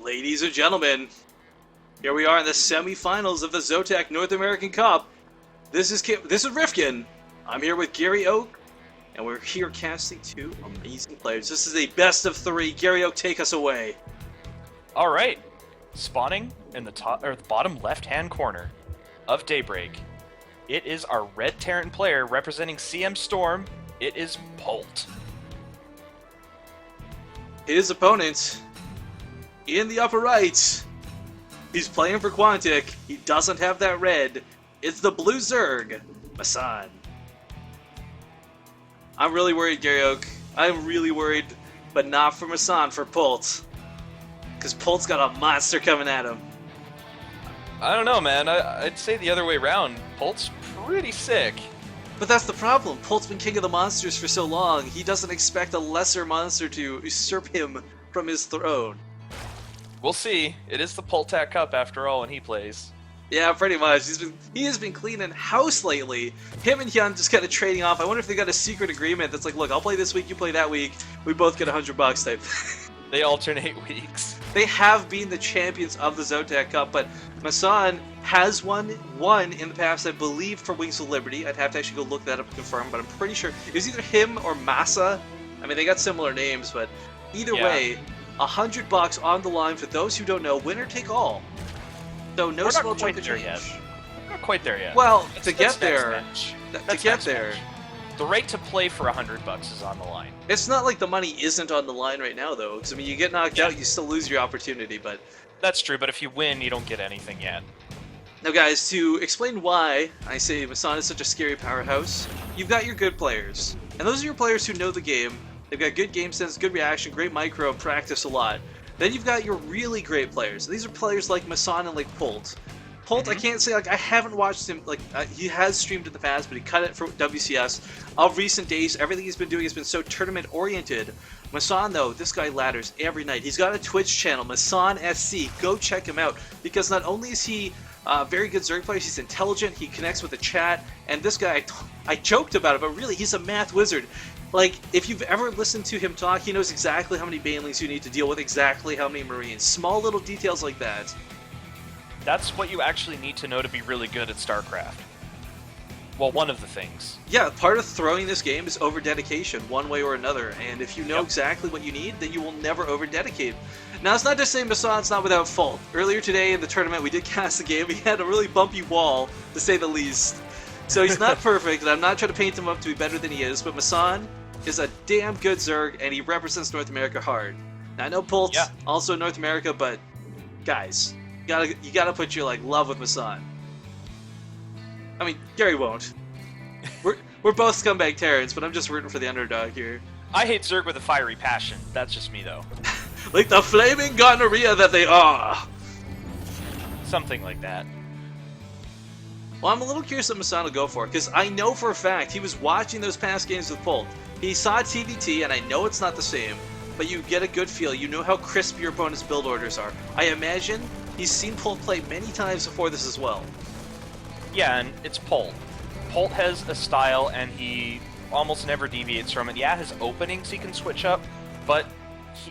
Ladies and gentlemen, here we are in the semifinals of the ZOTAC North American Cup. This is Rifkin. I'm here with Gary Oak, and we're here casting two amazing players. This is a best of three. Gary Oak, take us away. All right, spawning in the top or the bottom left-hand corner of Daybreak, it is our red Terran player representing CMStorm. It is Polt. His opponent in the upper right, he's playing for Quantic. He doesn't have that red. It's the blue Zerg, Massan. I'm really worried, Gary Oak. I'm really worried, but not for Massan, for Polt. Because Polt's got a monster coming at him. I don't know, man. I'd say the other way around. Polt's pretty sick. But that's the problem. Polt's been king of the monsters for so long, he doesn't expect a lesser monster to usurp him from his throne. We'll see. It is the Poltac Cup after all when he plays. Yeah, pretty much. He has been cleaning house lately. Him and Hyun just kind of trading off. I wonder if they got a secret agreement that's like, look, I'll play this week, you play that week. We both get $100 type. They alternate weeks. They have been the champions of the ZOTAC Cup, but Massan has won in the past, I believe, for Wings of Liberty. I'd have to actually go look that up and confirm, but I'm pretty sure it was either him or Massa. I mean, they got similar names, but either way, $100 on the line for those who don't know, winner take all. So no small chunk of change. We're not quite there yet. Well, That's to get there, the right to play for $100 is on the line. It's not like the money isn't on the line right now, though. Because I mean, you get knocked out, you still lose your opportunity. But that's true. But if you win, you don't get anything yet. Now, guys, to explain why I say Massan is such a scary powerhouse, you've got your good players, and those are your players who know the game. They've got good game sense, good reaction, great micro, and practice a lot. Then you've got your really great players. These are players like Massan and like Polt. Polt, I can't say, like, I haven't watched him, like, he has streamed in the past, but he cut it for WCS. Of recent days, everything he's been doing has been so tournament-oriented. Massan, though, this guy ladders every night. He's got a Twitch channel, Massan SC. Go check him out, because not only is he very good Zerg player, he's intelligent, he connects with the chat, and this guy, I joked about it, but really, he's a math wizard. Like, if you've ever listened to him talk, he knows exactly how many Banelings you need to deal with, exactly how many Marines. Small little details like that. That's what you actually need to know to be really good at Starcraft. Well, one of the things. Yeah, part of throwing this game is over-dedication, one way or another, and if you know exactly what you need, then you will never over-dedicate. Now, it's not to say Massan's not without fault. Earlier today in the tournament, we did cast the game, he had a really bumpy wall, to say the least. So he's not perfect, and I'm not trying to paint him up to be better than he is, but Massan is a damn good Zerg, and he represents North America hard. Now, I know Polt also North America, but guys, you gotta put your love with Massan. I mean, Gary won't. We're both scumbag Terrans, but I'm just rooting for the underdog here. I hate Zerg with a fiery passion. That's just me, though. Like the flaming gonorrhea that they are. Something like that. Well, I'm a little curious what Massan will go for, because I know for a fact he was watching those past games with Polt. He saw TVT, and I know it's not the same, but you get a good feel. You know how crisp your opponent's build orders are. I imagine he's seen Polt play many times before this as well. Yeah, and it's Polt. Polt has a style, and he almost never deviates from it. Yeah, his openings he can switch up, but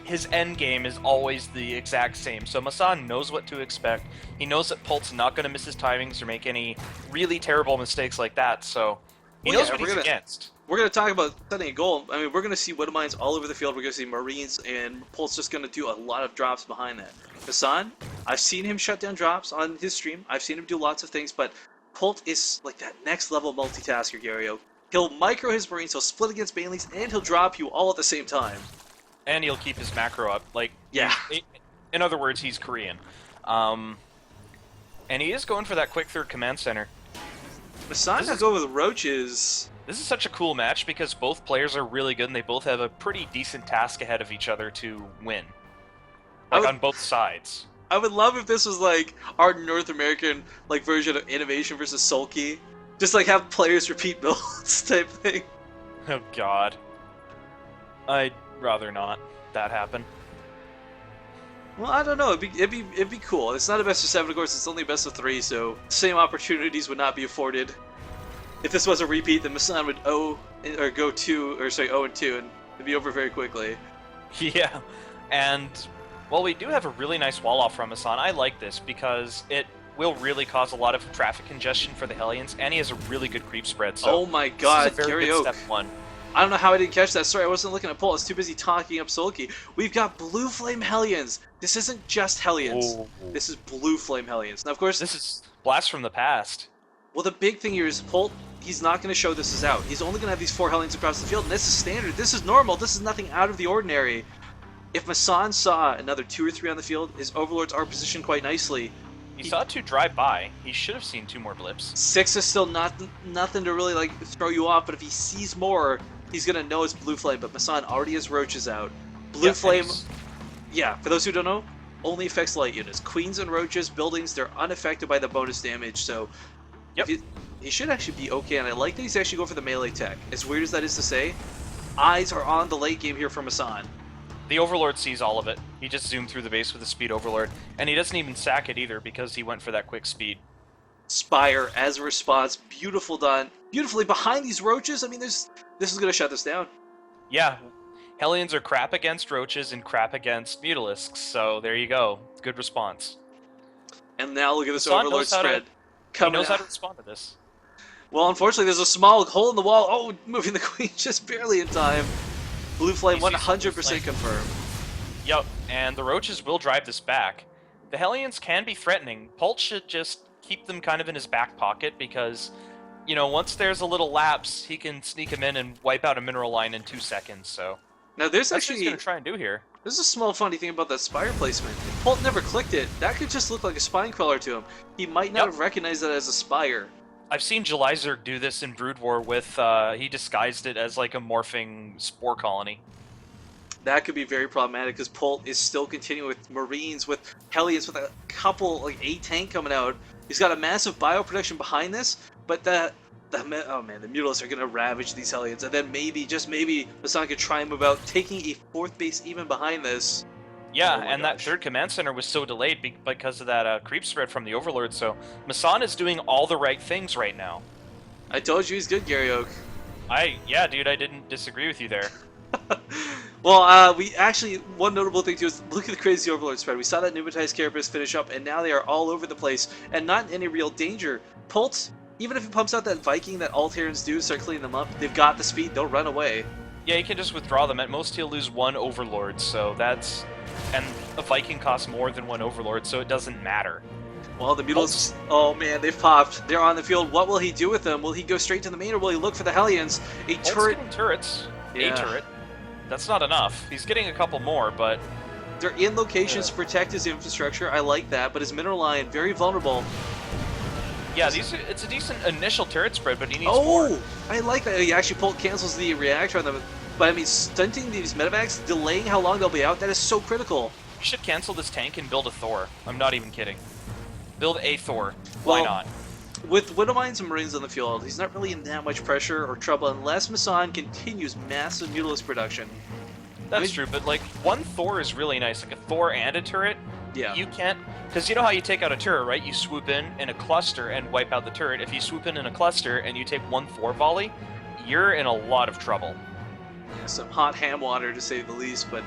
his end game is always the exact same. So Massan knows what to expect. He knows that Polt's not going to miss his timings or make any really terrible mistakes like that, so he knows what he's against. We're going to talk about setting a goal. I mean, we're going to see Widow Mines all over the field. We're going to see Marines, and Polt's just going to do a lot of drops behind that. Massan, I've seen him shut down drops on his stream. I've seen him do lots of things, but Polt is like that next level multitasker, Gario. He'll micro his Marines, he'll split against Banelings, and he'll drop you all at the same time. And he'll keep his macro up. Like, yeah. In other words, he's Korean. And he is going for that quick third command center. Massan will go with Roaches. This is such a cool match because both players are really good and they both have a pretty decent task ahead of each other to win. Like, on both sides. I would love if this was like our North American version of Innovation versus Sulky. Just have players repeat builds type thing. Oh god. I'd rather not that happen. Well, I don't know. It'd be cool. It's not a best of 7, of course. It's only a best of 3, so same opportunities would not be afforded. If this was a repeat, then Massan would go 0-2, and it'd be over very quickly. Yeah, and Well, we do have a really nice wall off from Massan. I like this because it will really cause a lot of traffic congestion for the Hellions, and he has a really good creep spread. So oh my god, this is a very Gary good Oak. step one. I don't know how I didn't catch that. Sorry, I wasn't looking at Polt. I was too busy talking up Sulky. We've got Blue Flame Hellions. This isn't just Hellions. Ooh. This is Blue Flame Hellions. Now, of course, This is Blast from the Past. well, the big thing here is Polt, he's not going to show this as out. He's only going to have these 4 Hellions across the field, and this is standard. This is normal. This is nothing out of the ordinary. If Massan saw another 2 or 3 on the field, his Overlords are positioned quite nicely. He saw 2 drive by. He should have seen 2 more blips. 6 is still nothing to really like throw you off, but if he sees more, he's gonna know it's Blue Flame. But Massan already has roaches out. Blue Flame, yeah. For those who don't know, only affects light units. Queens and roaches, buildings, they're unaffected by the bonus damage. So, yep. He should actually be okay. And I like that he's actually going for the melee tech. As weird as that is to say, eyes are on the late game here for Massan. The Overlord sees all of it. He just zoomed through the base with a speed Overlord, and he doesn't even sack it either because he went for that quick speed. Spire as a response, beautiful done, beautifully behind these roaches. I mean, this is gonna shut this down. Yeah, Hellions are crap against roaches and crap against Mutalisks, so there you go. Good response. And now look at this Massan Overlord spread. He knows how to respond to this. Well, unfortunately, there's a small hole in the wall. Oh, moving the Queen just barely in time. Blue Flame 100% confirmed. Yup, and the roaches will drive this back. The Hellions can be threatening. Polt should just keep them kind of in his back pocket because, you know, once there's a little lapse, he can sneak him in and wipe out a mineral line in 2 seconds, so... Now, there's that's what actually... he's going to try and do here. There's a small funny thing about that Spire placement. If Polt never clicked it, that could just look like a Spine Queller to him. He might not have recognized that as a Spire. I've seen Jelizerg do this in Brood War with, he disguised it as like a morphing spore colony. That could be very problematic because Polt is still continuing with Marines, with Hellions, with a couple, like 8 tank coming out. He's got a massive bioproduction behind this, but oh man, the Mutalisks are going to ravage these Hellions, and then maybe, just maybe, Massan could try and move out, taking a 4th base even behind this. Yeah, oh and that 3rd command center was so delayed because of that creep spread from the Overlord, so Massan is doing all the right things right now. I told you he's good, Gary Oak. Yeah, dude, I didn't disagree with you there. Well, we actually, one notable thing too is look at the crazy Overlord spread. We saw that Pneumatized Carapace finish up, and now they are all over the place, and not in any real danger. Polt, even if he pumps out that Viking that all Terrans do to start cleaning them up, they've got the speed, they'll run away. Yeah, he can just withdraw them. At most, he'll lose 1 Overlord, so that's... And a Viking costs more than 1 Overlord, so it doesn't matter. Well, the Mutalisks, oh man, they've popped. They're on the field. What will he do with them? Will he go straight to the main, or will he look for the Hellions? A turret... turrets. Yeah. A turret. That's not enough. He's getting a couple more, but... They're in locations to protect his infrastructure. I like that, but his mineral line, very vulnerable. Yeah, it's a decent initial turret spread, but he needs more. Oh, I like that. He actually cancels the reactor on them. But I mean, stunting these medevacs, delaying how long they'll be out, that is so critical. You should cancel this tank and build a Thor. I'm not even kidding. Build a Thor. Why not? With Widow Mines and Marines on the field, he's not really in that much pressure or trouble unless Massan continues massive Mutalisk production. That's true, but like, 1 Thor is really nice. Like a Thor and a turret. Yeah. You can't... Because you know how you take out a turret, right? You swoop in a cluster and wipe out the turret. If you swoop in a cluster and you take 1 Thor volley, you're in a lot of trouble. Yeah, some hot ham water, to say the least, but...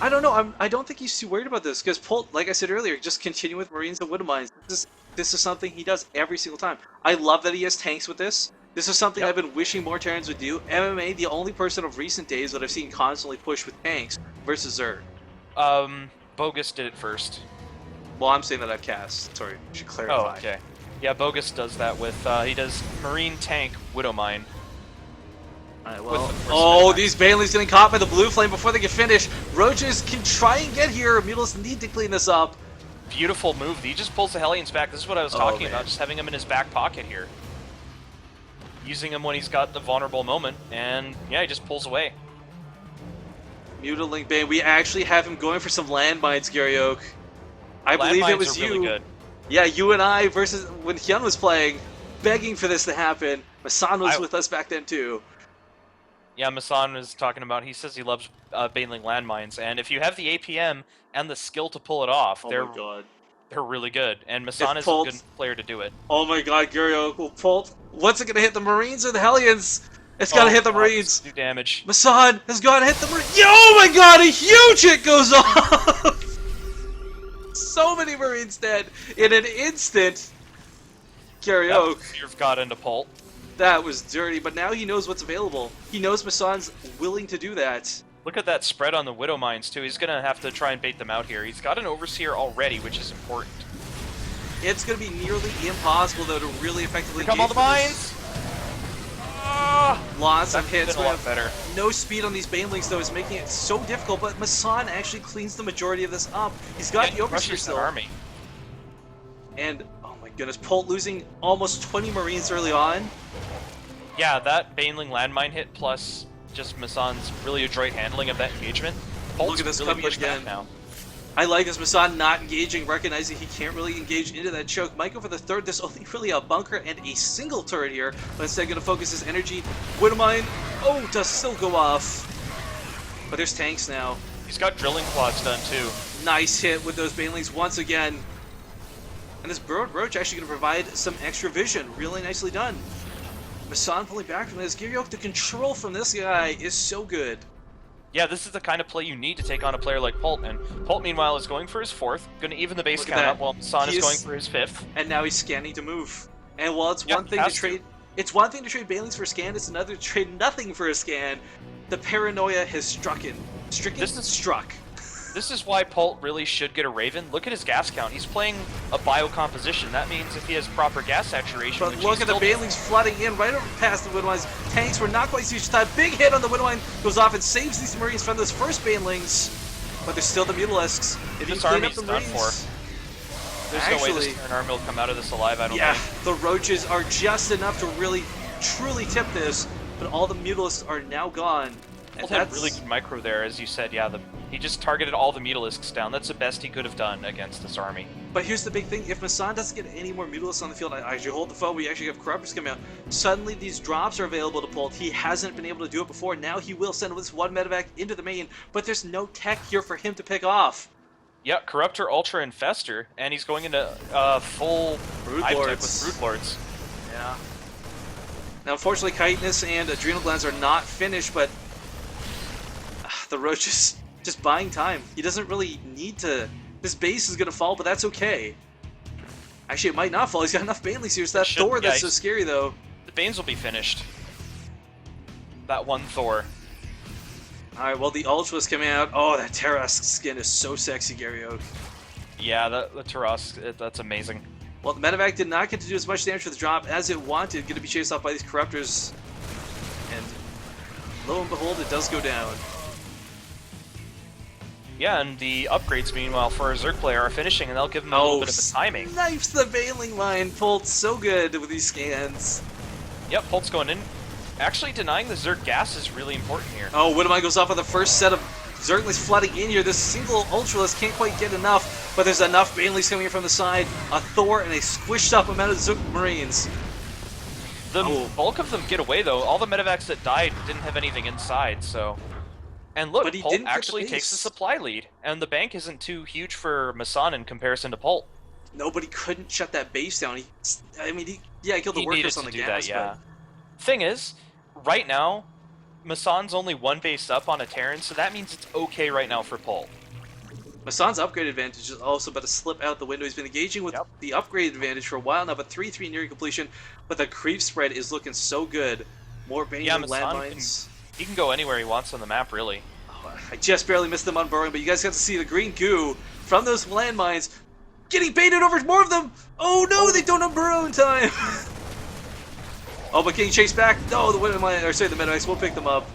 I don't know, I don't think he's too worried about this, because Polt, like I said earlier, just continue with Marines and Widow Mines. This is something he does every single time. I love that he has tanks with this. This is something I've been wishing more Terrans would do. MMA, the only person of recent days that I've seen constantly push with tanks versus Zerg. Bogus did it first. Well, I'm saying that I've cast. Sorry, I should clarify. Oh, okay. Yeah, Bogus does that with, he does Marine Tank Widow Mine. Alright, well, oh, these Banelings getting caught by the Blue Flame before they can finish. Roaches can try and get here. Mutalisks need to clean this up. Beautiful move. He just pulls the Hellions back. This is what I was talking about, just having him in his back pocket here. Using him when he's got the vulnerable moment, and yeah, he just pulls away. Mutaling Bane, we actually have him going for some landmines, Gary Oak. I believe it was you. Really good. Yeah, you and I versus when Hyun was playing, begging for this to happen. Massan was with us back then too. Yeah, Massan was talking about, he says he loves Baneling landmines, and if you have the APM and the skill to pull it off, they're really good, and Massan is a good player to do it. Oh my god, Gary Oak will Polt. What's it going to hit, the Marines or the Hellions? It's got to hit the Marines. Do damage. Massan has got to hit the Marines. Oh my god, a huge hit goes off! 3 Marines dead in an instant. Karaoke. You've got into Polt. That was dirty, but now he knows what's available. He knows Massan's willing to do that. Look at that spread on the Widow Mines, too. He's going to have to try and bait them out here. He's got an Overseer already, which is important. It's going to be nearly impossible, though, to really effectively Here come all the mines! Lots of hits. A lot better. No speed on these Banelings, though, is making it so difficult, but Massan actually cleans the majority of this up. He's got the Overseer still. Army. And, oh my goodness, Polt losing almost 20 Marines early on. Yeah, that Baneling landmine hit plus just Massan's really adroit handling of that engagement. Polt's Look at this really coming pushed again. back now. I like this Massan not engaging, recognizing he can't really engage into that choke. Might go for the third. There's only really a bunker and a single turret here, but instead going to focus his energy. Widowmine, oh, does still go off. But there's tanks now. He's got drilling claws done too. Nice hit with those Banelings once again. And this Burrowed Roach actually going to provide some extra vision. Really nicely done. Massan pulling back from this. Gyriok, the control from this guy is so good. Yeah, this is the kind of play you need to take on a player like Polt, and Polt, meanwhile, is going for his 4th, going to even the base count up, while Massan is going for his 5th. And now he's scanning to move. And while it's one thing to trade, Banelings for a scan, it's another to trade nothing for a scan. The paranoia has struck. This is why Polt really should get a Raven. Look at his gas count. He's playing a biocomposition. That means if he has proper gas saturation... But look at the Banelings flooding in right over past the Widowmines. Tanks were not quite huge time. Big hit on the Widowmine. Goes off and saves these Marines from those first Banelings. But there's still the Mutalisks. If this you clean up army's the done Marines... for. There's no way this Terran army will come out of this alive, I don't think. The Roaches are just enough to really, truly tip this. But all the Mutalisks are now gone. Polt had really good micro there, as you said. Yeah, he just targeted all the Mutalisks down. That's the best he could have done against this army. But here's the big thing. If Massan doesn't get any more Mutalisks on the field, I actually hold the phone, we actually have Corruptors coming out. Suddenly these drops are available to Polt. He hasn't been able to do it before. Now he will send this one medevac into the main, but there's no tech here for him to pick off. Yeah, Corruptor, Ultra, and Fester, and he's going into full hive type with Broodlords. Yeah. Now, unfortunately, Chitinous and Adrenal Glands are not finished, but the Roach is just buying time. He doesn't really need to... This base is going to fall, but that's okay. Actually, it might not fall. He's got enough Banelings here. It's that Thor that's so scary, though. The Banes will be finished. That one Thor. Alright, well, the Ultra's coming out. Oh, that Terrask skin is so sexy, Gary Oak. Yeah, the Terrask, that's amazing. Well, the medevac did not get to do as much damage for the drop as it wanted. Going to be chased off by these Corruptors. And lo and behold, it does go down. Yeah, and the upgrades, meanwhile, for a Zerg player are finishing, and they'll give him a little bit of a timing. Knifes the Baneling line. Polt's so good with these scans. Yep, Polt's going in. Actually, denying the Zerg gas is really important here. Oh, Widowmine goes off on the first set of Zerglings flooding in here. This single Ultralist can't quite get enough, but there's enough Banelings coming in from the side. A Thor and a squished up amount of Zerg Marines. The bulk of them get away, though. All the medevacs that died didn't have anything inside, so... And look, Polt actually takes the supply lead, and the bank isn't too huge for Massan in comparison to Polt. Nobody couldn't shut that base down. He killed the workers on the gas. Yeah. Thing is, right now, Massan's only one base up on a Terran, so that means it's okay right now for Polt. Massan's upgrade advantage is also about to slip out the window. He's been engaging with the upgrade advantage for a while now, but 3-3 nearing completion. But the creep spread is looking so good. More Baneling landmines. He can go anywhere he wants on the map, really. Oh, I just barely missed them on burrowing, but you guys got to see the green goo from those landmines getting baited over more of them. Oh no, they don't unburrow in time. Oh, but getting chased back. No, the Medevacs will pick them up.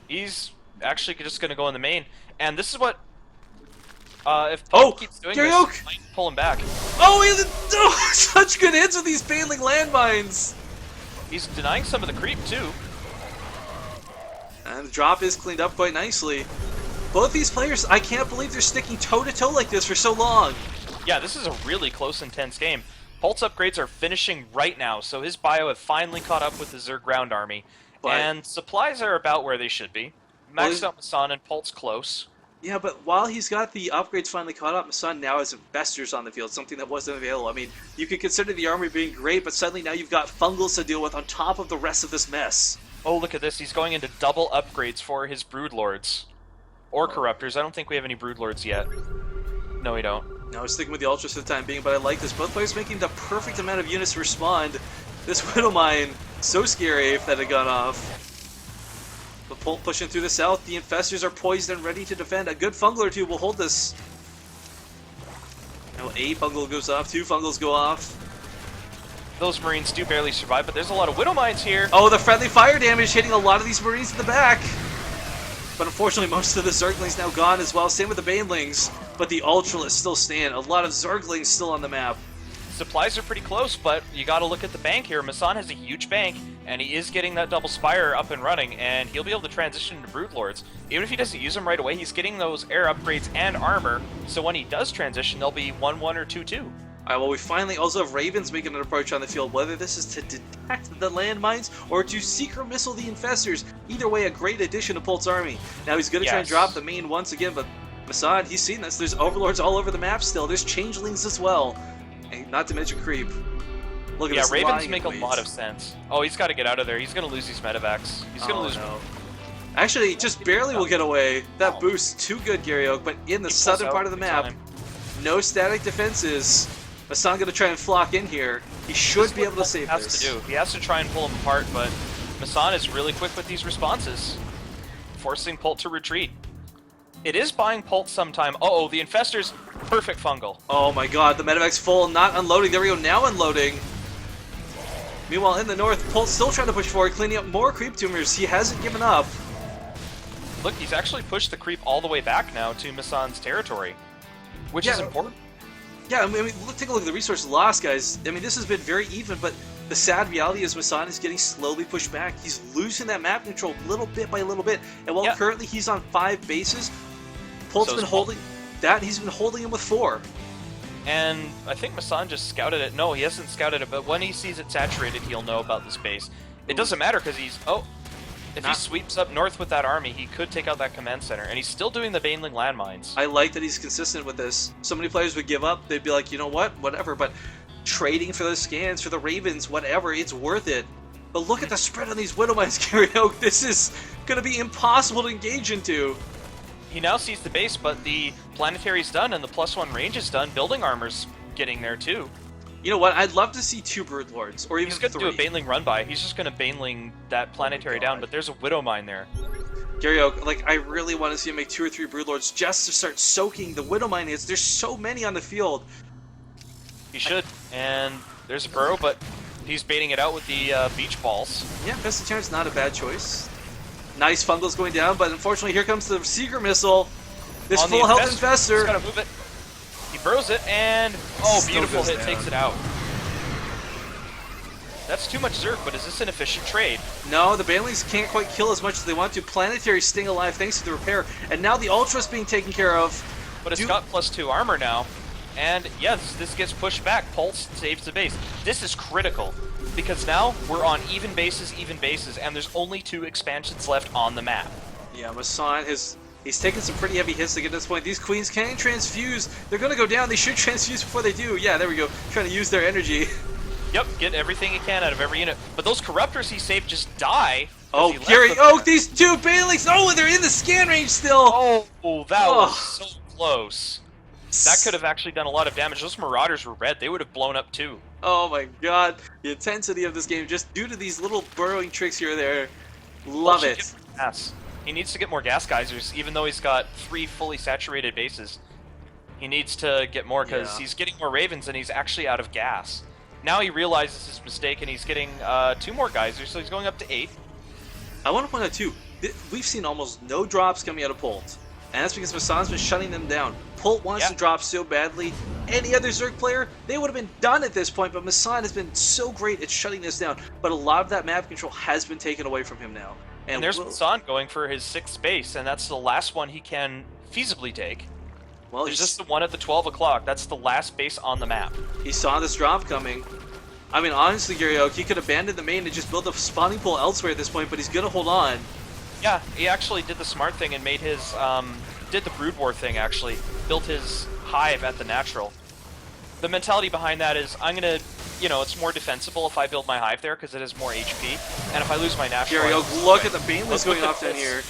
He's actually just going to go in the main, and this is what. If Polt keeps doing this, he might pull him back. Oh, such good hits with these Baneling landmines. He's denying some of the creep too. And the drop is cleaned up quite nicely. Both these players, I can't believe they're sticking toe-to-toe like this for so long. Yeah, this is a really close, intense game. Polt's upgrades are finishing right now, so his bio have finally caught up with the Zerg ground army. And supplies are about where they should be. Maxed out Massan and Polt's close. Yeah, but while he's got the upgrades finally caught up, Massan now has investors on the field, something that wasn't available. I mean, you could consider the army being great, but suddenly now you've got fungals to deal with on top of the rest of this mess. Oh, look at this. He's going into double upgrades for his Broodlords. Or Corruptors. I don't think we have any Broodlords yet. No, we don't. Now we're sticking with the Ultras for the time being, but I like this. Both players making the perfect amount of units to respond. This Widow Mine, so scary if that had gone off. But Polt pushing through the south. The Infestors are poised and ready to defend. A good fungal or two will hold this. Now a fungal goes off, 2 fungals go off. Those Marines do barely survive, but there's a lot of Widow Mines here. Oh, the friendly fire damage hitting a lot of these Marines in the back. But unfortunately, most of the Zerglings now gone as well. Same with the Banelings, but the Ultralists still stand. A lot of Zerglings still on the map. Supplies are pretty close, but you gotta look at the bank here. Massan has a huge bank, and he is getting that double spire up and running, and he'll be able to transition to Broodlords. Even if he doesn't use them right away, he's getting those air upgrades and armor, so when he does transition, they'll be 1-1 or 2-2. Alright, well, we finally also have Ravens making an approach on the field, whether this is to detect the landmines or to secret missile the Infestors. Either way, a great addition to Polt's army. Now he's going to try and drop the main once again, but Massan, he's seen this. There's Overlords all over the map still. There's Changelings as well. And not to mention Creep. Look at this. Yeah, Ravens make a lot of sense. Oh, he's got to get out of there. He's going to lose these medevacs. He's going to lose. No. Actually, just barely will get away. That boost too good, Gary Oak, but in the southern part of the map, no static defenses. Massan going to try and flock in here. He should be able to save this. He has to try and pull him apart, but Massan is really quick with these responses, forcing Polt to retreat. It is buying Polt some time. Uh-oh, the Infestors, perfect fungal. Oh my god, the medevac's full, not unloading. There we go, now unloading. Meanwhile, in the north, Polt's still trying to push forward, cleaning up more creep tumors. He hasn't given up. Look, he's actually pushed the creep all the way back now to Massan's territory, which is important. Yeah, I mean, take a look at the resource loss, guys. I mean, this has been very even, but the sad reality is Massan is getting slowly pushed back. He's losing that map control little bit by little bit. And while currently he's on 5 bases, Polt's been holding that. He's been holding him with 4. And I think Massan just scouted it. No, he hasn't scouted it, but when he sees it saturated, he'll know about the space. It doesn't matter because he's... Oh, if he sweeps up north with that army, he could take out that command center. And he's still doing the Baneling landmines. I like that he's consistent with this. So many players would give up. They'd be like, you know what? Whatever. But trading for those scans, for the Ravens, whatever, it's worth it. But look at the spread on these Widow Mines, Gary Oak. This is going to be impossible to engage into. He now sees the base, but the planetary's done and the +1 range is done. Building armor's getting there too. You know what? I'd love to see 2 Broodlords, or even 3. He's going to do a Baneling run by. He's just going to Baneling that planetary down, but there's a Widow Mine there. Gary Oak, like, I really want to see him make 2 or 3 Broodlords just to start soaking the Widow Mine hits. There's so many on the field. He should, and there's a burrow, but he's baiting it out with the beach balls. Yeah, Basetradetv not a bad choice. Nice fungals going down, but unfortunately here comes the secret missile. This full health infestor. He's got to move it. He burrows it, and oh, beautiful hit, takes it out. That's too much Zerg, but is this an efficient trade? No, the Banelings can't quite kill as much as they want to. Planetary staying alive thanks to the repair, and now the Ultra's being taken care of. But it's got +2 armor now, and yes, this gets pushed back. Polt saves the base. This is critical, because now we're on even bases, and there's only 2 expansions left on the map. Yeah, Massan has... He's taken some pretty heavy hits to get to this point. These queens can transfuse. They're going to go down. They should transfuse before they do. Yeah, there we go. Trying to use their energy. Yep, get everything he can out of every unit. But those corruptors he saved just die. Oh, Gary. Oh, these 2 Banelings. Oh, and they're in the scan range still. Oh, that was so close. That could have actually done a lot of damage. Those Marauders were red. They would have blown up too. Oh my god. The intensity of this game just due to these little burrowing tricks here or there. Love it. Yes. He needs to get more gas geysers, even though he's got 3 fully saturated bases. He needs to get more because he's getting more Ravens and he's actually out of gas. Now he realizes his mistake and he's getting 2 more geysers, so he's going up to 8. I want to point out too, we've seen almost no drops coming out of Polt. And that's because Massan's been shutting them down. Polt wants to drop so badly. Any other Zerg player, they would have been done at this point, but Massan has been so great at shutting this down. But a lot of that map control has been taken away from him now. And there's Massan going for his 6th base, and that's the last one he can feasibly take. Well, there's just the one at the 12 o'clock. That's the last base on the map. He saw this drop coming. I mean, honestly, Gary Oak, he could abandon the main and just build a spawning pool elsewhere at this point, but he's going to hold on. Yeah, he actually did the smart thing and made his, did the Brood War thing, actually. Built his hive at the natural. The mentality behind that is, I'm going to, you know, it's more defensible if I build my hive there because it has more HP. And if I lose my natural... Gary Oak, look at the Banelings going off down here.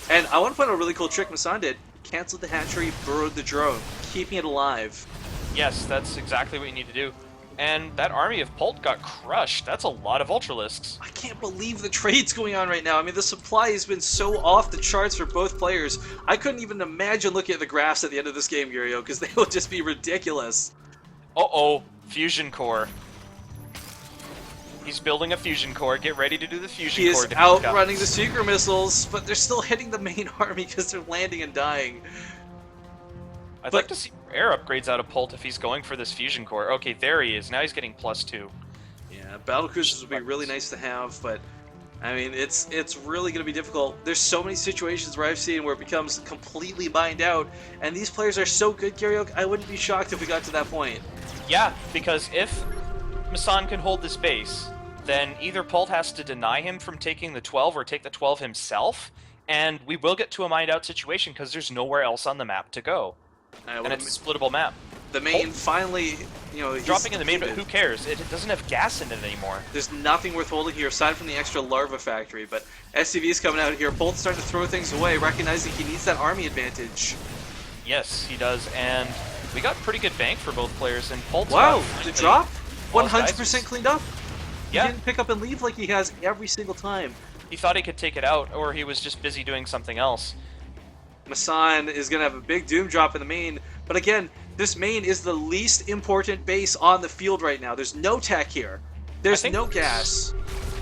And I want to point out a really cool trick Massan did. Canceled the hatchery, burrowed the drone, keeping it alive. Yes, that's exactly what you need to do. And that army of Polt got crushed. That's a lot of Ultralisks. I can't believe the trade's going on right now. I mean, the supply has been so off the charts for both players. I couldn't even imagine looking at the graphs at the end of this game, Yurio, because they will just be ridiculous. Uh-oh, Fusion Core. He's building a Fusion Core. Get ready to do the Fusion He Core. is outrunning the Seeker missiles, but they're still hitting the main army because they're landing and dying. I'd like to see air upgrades out of Polt if he's going for this Fusion Core. Okay, there he is. Now he's getting +2. Yeah, battlecruisers would be really nice to have, but I mean, it's really going to be difficult. There's so many situations where I've seen where it becomes completely mined out, and these players are so good, Garyok, I wouldn't be shocked if we got to that point. Yeah, because if Massan can hold this base, then either Polt has to deny him from taking the 12 or take the 12 himself, and we will get to a mined out situation because there's nowhere else on the map to go. And it's a splittable map. The main finally, you know, dropping in the main, but who cares? It doesn't have gas in it anymore. There's nothing worth holding here aside from the extra larva factory, but SCV's coming out here. Bolt's starting to throw things away, recognizing he needs that army advantage. Yes, he does, and we got pretty good bank for both players, and Polt's wow, the drop? Well, 100% cleaned up? Yeah. He didn't pick up and leave like he has every single time. He thought he could take it out, or he was just busy doing something else. Massan is going to have a big doom drop in the main, but again, this main is the least important base on the field right now. There's no tech here. There's no gas.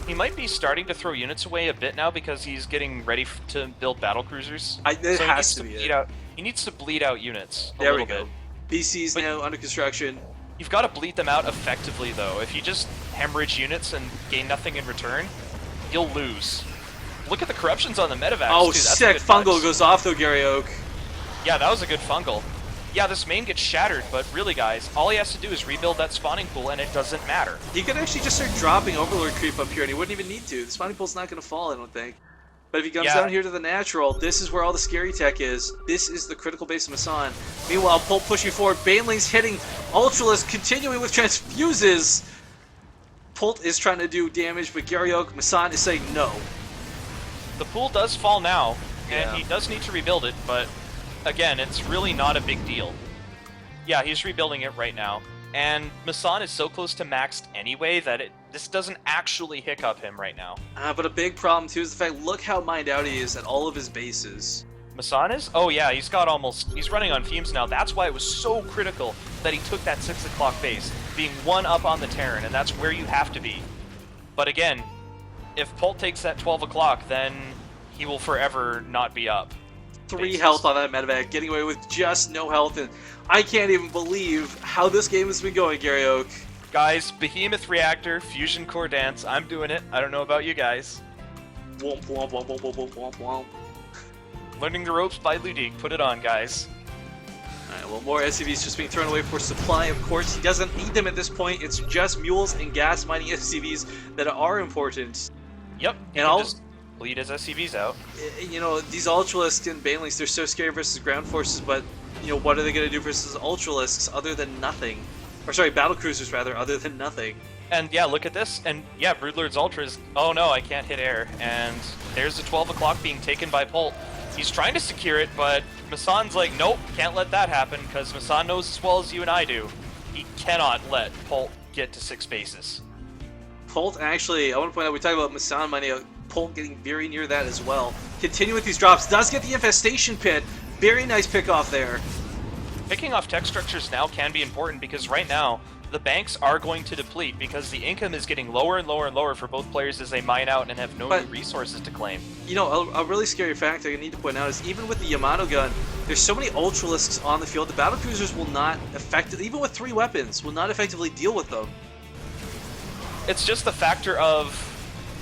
He might be starting to throw units away a bit now because he's getting ready to build battlecruisers. It has to be it. He needs to bleed out units a there little we go. bit. BC's now under construction. You've got to bleed them out effectively, though. If you just hemorrhage units and gain nothing in return, you'll lose. Look at the corruptions on the medevacs, oh, too. That's sick. Fungal goes off, though, Gary Oak. Yeah, that was a good fungal. Yeah, this main gets shattered, but really, guys, all he has to do is rebuild that spawning pool, and it doesn't matter. He could actually just start dropping Overlord creep up here, and he wouldn't even need to. The spawning pool's not going to fall, I don't think. But if he comes down here to the natural, this is where all the scary tech is. This is the critical base of Massan. Meanwhile, Polt pushing forward. Baneling's hitting Ultralisk, continuing with transfuses. Polt is trying to do damage, but Garyok, Massan is saying no. The pool does fall now, and he does need to rebuild it, but again, it's really not a big deal. Yeah, he's rebuilding it right now. And Massan is so close to maxed anyway that this doesn't actually hiccup him right now. But a big problem too is the fact, look how mined out he is at all of his bases. Massan is? Oh yeah, he's running on fumes now. That's why it was so critical that he took that 6 o'clock base, being 1 up on the Terran, and that's where you have to be. But again, if Polt takes that 12 o'clock, then he will forever not be up. 3 health on that medevac, getting away with just no health, and I can't even believe how this game has been going, Gary Oak. Guys, Behemoth Reactor, Fusion Core Dance, I'm doing it. I don't know about you guys. Womp, womp, womp, womp, womp, womp, womp. Learning the ropes by Ludig. Put it on, guys. Alright, well, more SCVs just being thrown away for supply, of course. He doesn't need them at this point. It's just mules and gas mining SCVs that are important. Yep, and I'll just bleed his SCVs out. You know, these Ultralisks and Banelings, they're so scary versus ground forces, but, you know, what are they going to do versus Ultralisks other than nothing? Or, sorry, battlecruisers, rather, other than nothing. And, yeah, look at this. And, yeah, Broodlord's Ultras. Oh, no, I can't hit air. And there's the 12 o'clock being taken by Polt. He's trying to secure it, but Massan's like, nope, can't let that happen, because Massan knows as well as you and I do. He cannot let Polt get to 6 bases. Polt, actually, I want to point out, we talked about Massan mining out, Polt getting very near that as well. Continue with these drops, does get the infestation pit. Very nice pick off there. Picking off tech structures now can be important, because right now, the banks are going to deplete, because the income is getting lower and lower and lower for both players as they mine out and have no new resources to claim. You know, a really scary fact I need to point out is even with the Yamato gun, there's so many Ultralisks on the field, the battlecruisers will not effectively, even with 3 weapons, will not effectively deal with them. It's just the factor of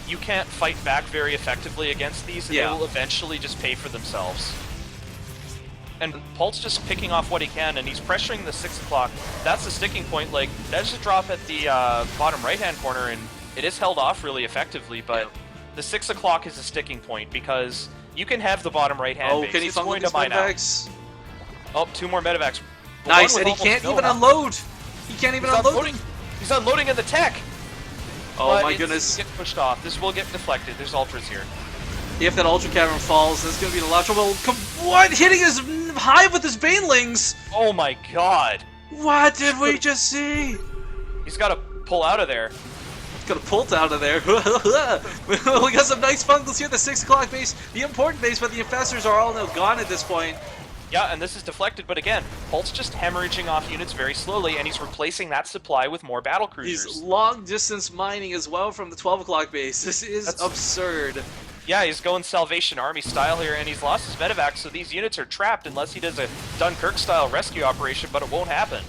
you can't fight back very effectively against these, and they will eventually just pay for themselves. And Polt's just picking off what he can, and he's pressuring the 6 o'clock. That's the sticking point. Like, there's a drop at the bottom right-hand corner, and it is held off really effectively, but the 6 o'clock is a sticking point, because you can have the bottom right-hand base. Can he it's fungal going these to mine out. medevacs? Oh, 2 more medevacs. Nice, and he can't even unload! He can't even unload! He's unloading in the tech! Oh my goodness. Get pushed off. This will get deflected. There's Ultras here. If that Ultra Cavern falls, that's going to be in a lot of trouble. What? Hitting his hive with his Banelings! Oh my god. What did we just see? He's got to pull out of there. Got a Polt out of there. We got some nice fungals here at the 6 o'clock base, the important base, but the infestors are all now gone at this point. Yeah, and this is deflected, but again, Polt's just hemorrhaging off units very slowly, and he's replacing that supply with more battle cruisers. He's long distance mining as well from the 12 o'clock base. This is absurd. Yeah, he's going Salvation Army style here, and he's lost his medevac, so these units are trapped unless he does a Dunkirk style rescue operation, but it won't happen.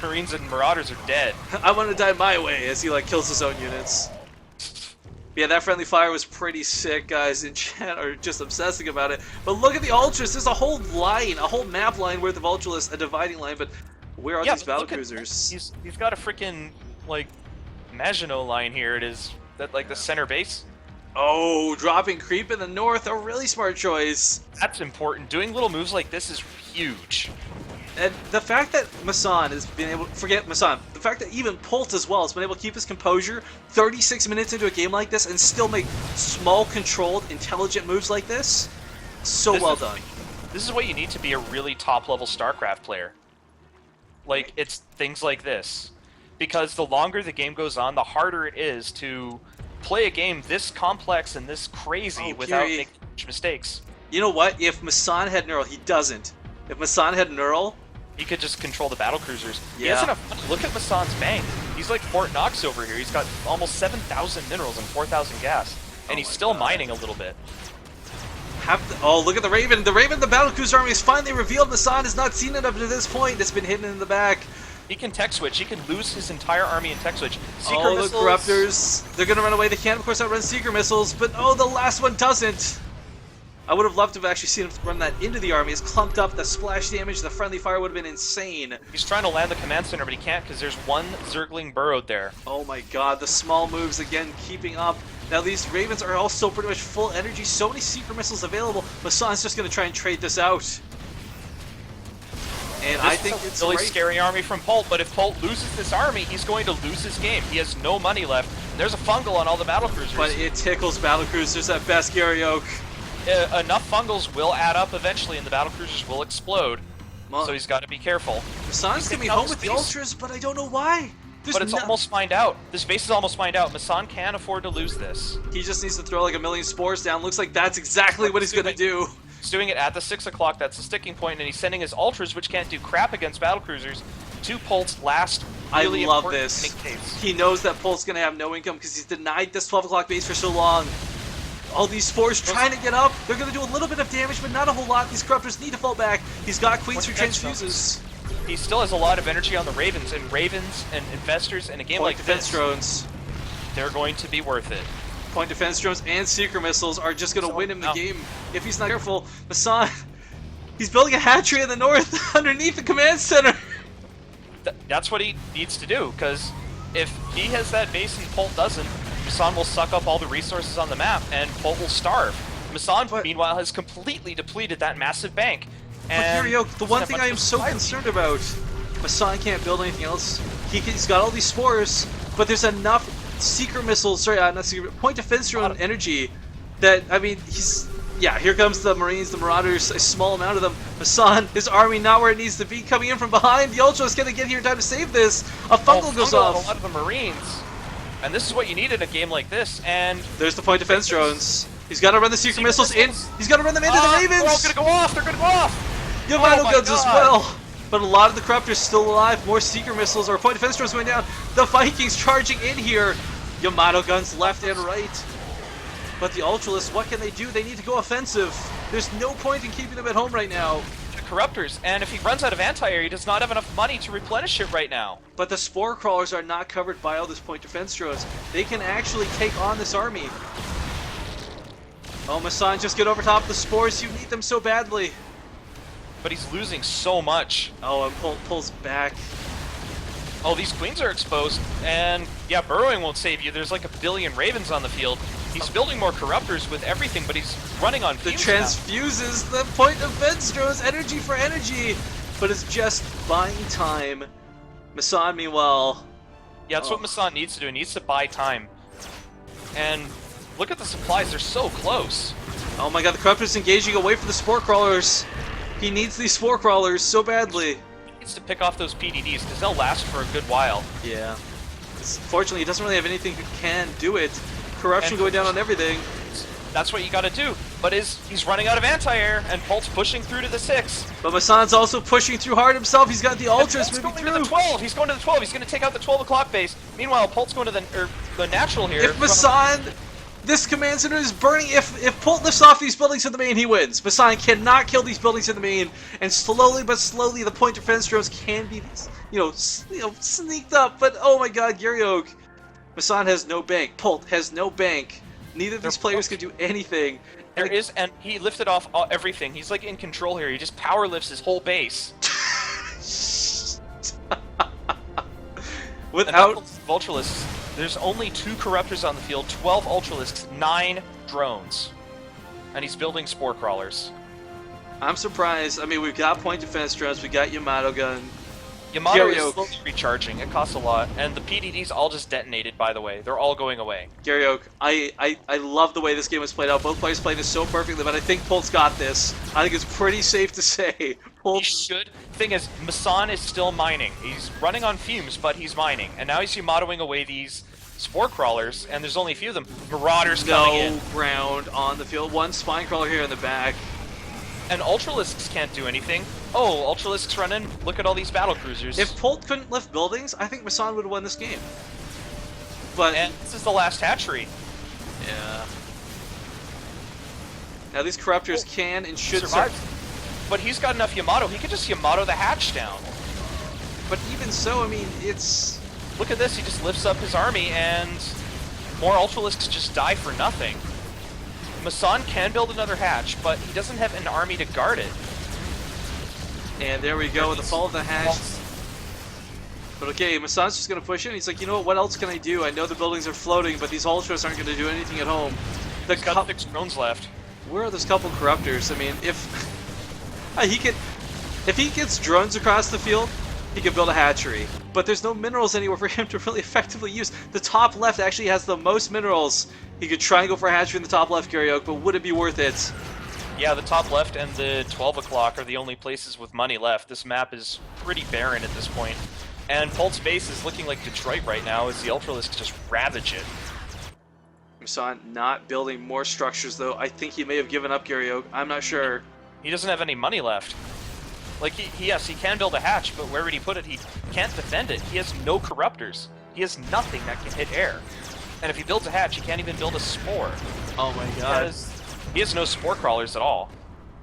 Marines and Marauders are dead. I want to die my way as he like kills his own units. Yeah, that friendly fire was pretty sick. Guys in chat are just obsessing about it. But look at the Ultras. There's a whole line, a whole map line worth of Ultralists, a dividing line. But where are these battlecruisers? He's got a freaking like Maginot line here. It is that like the center base. Oh, dropping creep in the north. A really smart choice. That's important. Doing little moves like this is huge. And the fact that Massan has been able to forget Massan, the fact that even Polt as well has been able to keep his composure 36 minutes into a game like this and still make small, controlled, intelligent moves like this, well done. This is what you need to be a really top-level Starcraft player. Like, it's things like this. Because the longer the game goes on, the harder it is to play a game this complex and this crazy without making mistakes. You know what? If Massan had Neural, he doesn't. If Massan had Neural, he could just control the battlecruisers. Yeah. He has enough. Look at Massan's bank. He's like Fort Knox over here. He's got almost 7,000 minerals and 4,000 gas, and he's still mining a little bit. Oh, look at the Raven. The Raven, the battlecruiser army is finally revealed. Massan has not seen it up to this point. It's been hidden in the back. He can tech switch. He can lose his entire army in tech switch. Seeker missiles. The Corruptors. They're going to run away. They can, of course, outrun Seeker missiles, but oh, the last one doesn't. I would have loved to have actually seen him run that into the army. It's clumped up, the splash damage, the friendly fire would have been insane. He's trying to land the command center, but he can't because there's one Zergling burrowed there. Oh my god, the small moves again keeping up. Now these Ravens are also pretty much full energy, so many Seeker missiles available. Massan's just going to try and trade this out. And I think it's a really scary army from Polt, but if Polt loses this army, he's going to lose his game. He has no money left. There's a fungal on all the battlecruisers. But it tickles battlecruisers at best, Gary Oak. Enough fungals will add up eventually and the battlecruisers will explode. So he's got to be careful. Massan's going to be home with the Ultras, but I don't know why. But it's almost mined out. This base is almost mined out. Massan can't afford to lose this. He just needs to throw like 1 million spores down. Looks like that's exactly what he's going to do. He's doing it at the 6 o'clock. That's the sticking point, and he's sending his Ultras, which can't do crap against battlecruisers, to Polt's last really important case. He knows that Polt's going to have no income because he's denied this 12 o'clock base for so long. All these spores trying to get up. They're going to do a little bit of damage, but not a whole lot. These Corruptors need to fall back. He's got Queens through Transfuses. He still has a lot of energy on the Ravens and Investors in a game like this. Drones. They're going to be worth it. Point defense drones and Seeker missiles are just going to win him the game if he's not careful. Massan, he's building a hatchery in the north underneath the command center. That's what he needs to do, because if he has that base and Polt doesn't, Massan will suck up all the resources on the map, and Polt will starve. Massan, meanwhile, has completely depleted that massive bank. And the one thing I am so concerned about, Massan can't build anything else. He's got all these spores, but there's enough Seeker missiles, sorry, not Seeker, point defense drone energy that, I mean, here comes the Marines, the Marauders, a small amount of them. Massan, his army not where it needs to be, coming in from behind. The Ultra is going to get here in time to save this. A fungal goes off. A lot of the Marines. And this is what you need in a game like this, and... There's the point defense drones. He's got to run the Seeker missiles in. He's got to run them into the Ravens! They're all going to go off! They're going to go off! Yamato guns as well! But a lot of the Corruptors still alive. More Seeker missiles or point defense drones going down. The Vikings charging in here. Yamato guns left and right. But the Ultralists, what can they do? They need to go offensive. There's no point in keeping them at home right now. The Corruptors, and if he runs out of anti-air, he does not have enough money to replenish it right now. But the Spore Crawlers are not covered by all this point defense drones. They can actually take on this army. Oh, Massan, just get over top of the Spores. You need them so badly. But he's losing so much. Oh, and pulls back. Oh, these Queens are exposed, and yeah, burrowing won't save you. There's like 1 billion Ravens on the field. He's building more Corruptors with everything, but he's running on fumes. The Transfuses, the point defense drones, energy for energy, but it's just buying time. Massan, meanwhile... Yeah, that's what Massan needs to do. He needs to buy time. And look at the supplies, they're so close. Oh my god, the Corruptor's engaging away from the Spore Crawlers. He needs these Spore Crawlers so badly. needs to pick off those PDDs because they'll last for a good while. Yeah. Fortunately, he doesn't really have anything who can do it. Corruption And going down on everything. That's what you got to do. But he's running out of anti-air, and Polt's pushing through to the 6. But Massan's also pushing through hard himself. He's got the ultras Polt's moving going through. to the 12. He's going to the 12. He's going to take out the 12 o'clock base. Meanwhile, Polt's going to the natural here. If Massan, this command center is burning. If Polt lifts off these buildings in the main, he wins. Massan cannot kill these buildings in the main, and slowly but slowly, the point defense drones can be, sneaked up. But oh my God, Gary Oak, Massan has no bank. Polt has no bank. Neither of these players can do anything. And he lifted off everything. He's like in control here. He just power lifts his whole base. Without Ultralisks, there's only 2 Corruptors on the field, 12 Ultralisks, 9 drones. And he's building Spore Crawlers. I'm surprised. I mean, we've got point defense drones, we got Yamato gun. Yamato is slowly recharging. It costs a lot. And the PDDs all just detonated, by the way. They're all going away. Gary Oak, I love the way this game was played out. Both players played this so perfectly, but I think Polt's got this. I think it's pretty safe to say. He should. Thing is, Massan is still mining. He's running on fumes, but he's mining. And now he's Yamatoing away these Spore Crawlers, and there's only a few of them. Marauders coming in. No ground on the field. One Spine Crawler here in the back. And Ultralisks can't do anything. Oh, Ultralisks run in. Look at all these battle cruisers. If Polt couldn't lift buildings, I think Massan would have won this game. But and this is the last hatchery. Yeah. Now these Corruptors can and should survive. But he's got enough Yamato. He could just Yamato the hatch down. But even so, I mean, it's... Look at this. He just lifts up his army, and more Ultralisks just die for nothing. Massan can build another hatch, but he doesn't have an army to guard it. And there we go with the fall of the hatch. But okay, Massan's just going to push in. He's like, you know what else can I do? I know the buildings are floating, but these Ultras aren't going to do anything at home. He's got 6 drones left. Where are those couple Corruptors? I mean, if he gets drones across the field, he can build a hatchery. But there's no minerals anywhere for him to really effectively use. The top left actually has the most minerals. He could try and go for a hatchery in the top left, Gary Oak, but would it be worth it? Yeah, the top left and the 12 o'clock are the only places with money left. This map is pretty barren at this point. And Polt's base is looking like Detroit right now as the Ultralisks just ravage it. Massan not building more structures, though. I think he may have given up, Gary Oak. I'm not sure. He doesn't have any money left. Like, yes, he can build a hatch, but where would he put it? He can't defend it. He has no Corruptors. He has nothing that can hit air. And if he builds a hatch, he can't even build a Spore. Oh my God. He has no Spore Crawlers at all.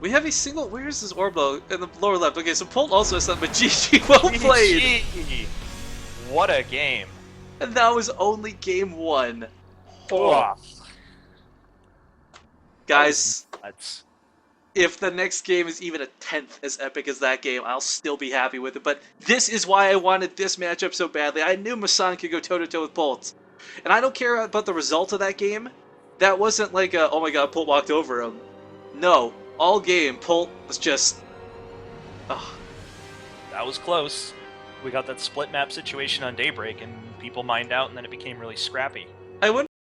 We have a single... Where's this Orbo? In the lower left. Okay, so Polt also has something, but GG, well played! GG. What a game. And that was only game 1. Oh. Guys, That's... if the next game is even a 10th as epic as that game, I'll still be happy with it. But this is why I wanted this matchup so badly. I knew Massan could go toe-to-toe with Polt. And I don't care about the result of that game. That wasn't like a, oh my God, Polt walked over him. No, all game, Polt was just... Oh. That was close. We got that split map situation on Daybreak, and people mined out, and then it became really scrappy. I wonder